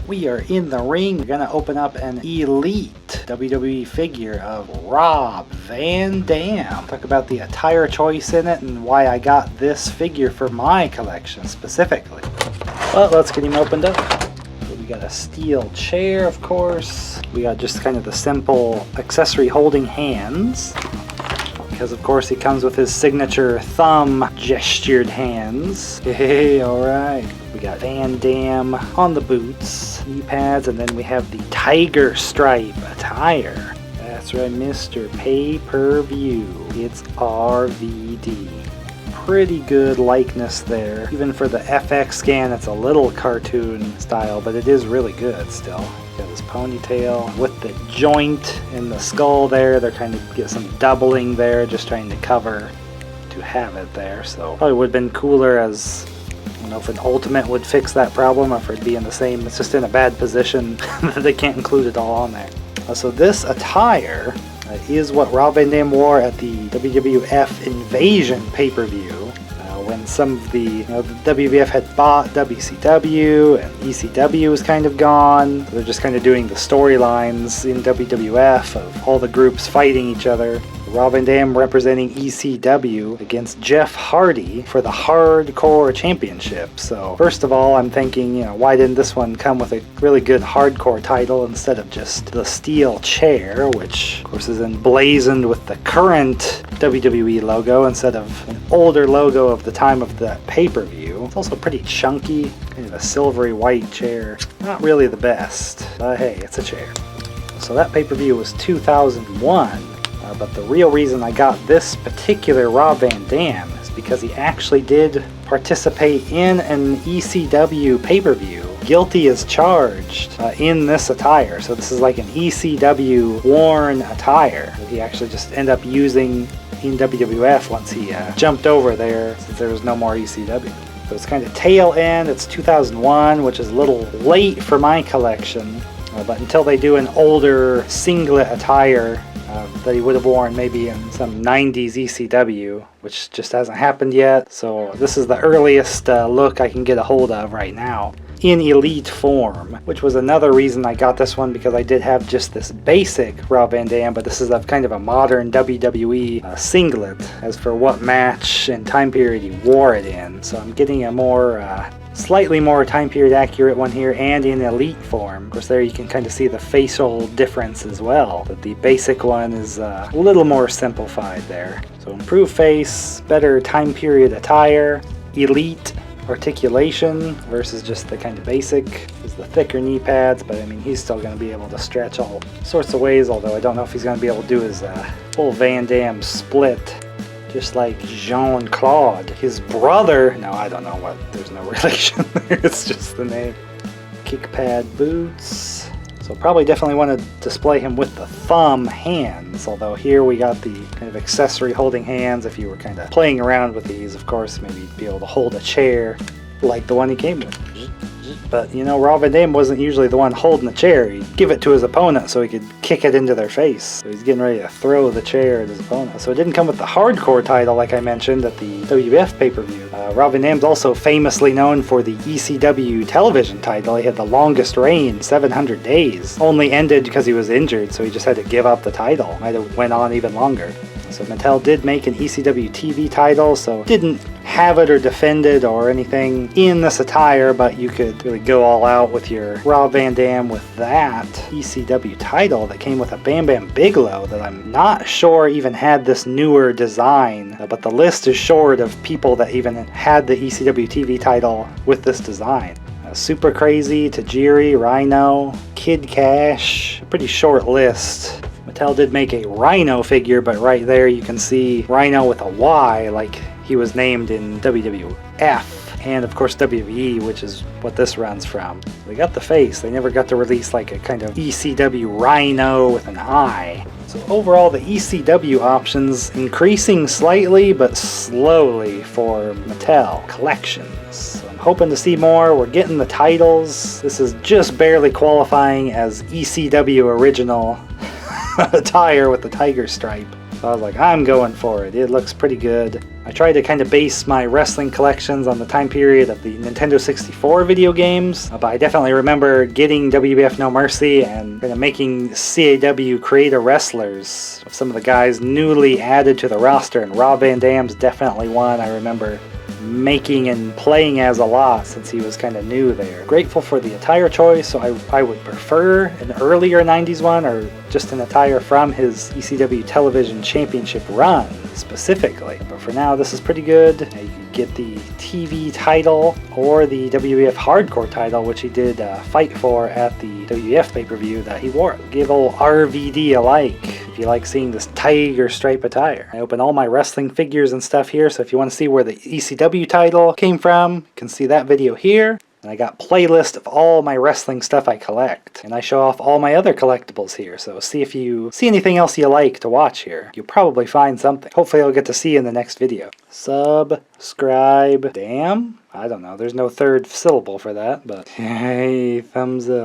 We are in the ring. We're gonna open up an Elite WWE figure of Rob Van Dam. Talk about the attire choice in it and why I got this figure for my collection specifically. But let's get him opened up. We got a steel chair, of course. We got just kind of the simple accessory holding hands, because of course he comes with his signature thumb gestured hands. Hey, alright. We got Van Dam on the boots, knee pads, and then we have the tiger stripe attire. That's right, Mr. Pay-Per-View. It's RVD. Pretty good likeness there. Even for the FX scan, it's a little cartoon style, but it is really good still. Got his ponytail with the joint in the skull there. They're trying to get some doubling there, just trying to cover to have it there. So probably would have been cooler as, I don't know if an Ultimate would fix that problem or if it'd be in the same, it's just in a bad position that they can't include it all on there. So this attire is what Rob Van Dam wore at the WWF Invasion pay-per-view. When some of the WWF had bought WCW and ECW was kind of gone. So they're just kind of doing the storylines in WWF of all the groups fighting each other. Rob Van Dam representing ECW against Jeff Hardy for the Hardcore Championship. So first of all, I'm thinking, why didn't this one come with a really good hardcore title instead of just the steel chair, which of course is emblazoned with the current WWE logo instead of an older logo of the time of the pay-per-view. It's also pretty chunky, kind of a silvery white chair. Not really the best, but hey, it's a chair. So that pay-per-view was 2001. But the real reason I got this particular Rob Van Dam is because he actually did participate in an ECW pay-per-view. Guilty as charged in this attire. So this is like an ECW worn attire that he actually just ended up using in WWF once he jumped over there since there was no more ECW. So it's kind of tail end. It's 2001, which is a little late for my collection. But until they do an older singlet attire that he would have worn maybe in some 90s ECW, which just hasn't happened yet. So this is the earliest look I can get a hold of right now in Elite form, which was another reason I got this one, because I did have just this basic Rob Van Dam, but this is a kind of a modern WWE singlet as for what match and time period he wore it in. So I'm getting a more slightly more time period accurate one here and in Elite form. Of course there you can kind of see the facial difference as well, but the basic one is a little more simplified there. So improved face, better time period attire, Elite articulation versus just the kind of basic. Is the thicker knee pads, but I mean he's still going to be able to stretch all sorts of ways, although I don't know if he's going to be able to do his full Van Dam split. Just like Jean-Claude, his brother. No, I don't know what. There's no relation there. It's just the name. Kick pad boots. So probably definitely want to display him with the thumb hands. Although here we got the kind of accessory holding hands. If you were kind of playing around with these, of course, maybe you'd be able to hold a chair like the one he came with. But Rob Van Dam wasn't usually the one holding the chair. He'd give it to his opponent so he could kick it into their face. So he's getting ready to throw the chair at his opponent. So it didn't come with the hardcore title like I mentioned at the WWF pay-per-view. Rob Van Dam's also famously known for the ECW television title. He had the longest reign, 700 days. Only ended because he was injured, so he just had to give up the title. Might have went on even longer. So Mattel did make an ECW TV title, so didn't have it or defend it or anything in this attire, but you could really go all out with your Rob Van Dam with that ECW title that came with a Bam Bam Bigelow that I'm not sure even had this newer design, but the list is short of people that even had the ECW TV title with this design. Super Crazy, Tajiri, Rhino, Kid Cash, a pretty short list. Mattel did make a Rhino figure, but right there you can see Rhino with a Y like he was named in WWF and of course WWE, which is what this runs from. They got the face. They never got to release like a kind of ECW Rhino with an eye. So overall the ECW options increasing slightly but slowly for Mattel collections. So I'm hoping to see more. We're getting the titles. This is just barely qualifying as ECW original attire with the tiger stripe. So I was like, I'm going for it. It looks pretty good. I tried to kind of base my wrestling collections on the time period of the Nintendo 64 video games, but I definitely remember getting WWF No Mercy and kind of making CAW creator wrestlers of some of the guys newly added to the roster, and Rob Van Dam's definitely one I remember making and playing as a lot since he was kind of new there. Grateful for the attire choice, so I would prefer an earlier 90s one or just an attire from his ECW television championship run specifically. But for now, this is pretty good. You can get the TV title or the WWF Hardcore title, which he did fight for at the WWF pay-per-view that he wore. Give old RVD a like if you like seeing this tiger stripe attire. I open all my wrestling figures and stuff here, so if you want to see where the ECW title came from, you can see that video here. And I got playlist of all my wrestling stuff I collect. And I show off all my other collectibles here, so see if you see anything else you like to watch here. You'll probably find something. Hopefully I'll get to see in the next video. Subscribe. Damn? I don't know. There's no third syllable for that, but hey, thumbs up.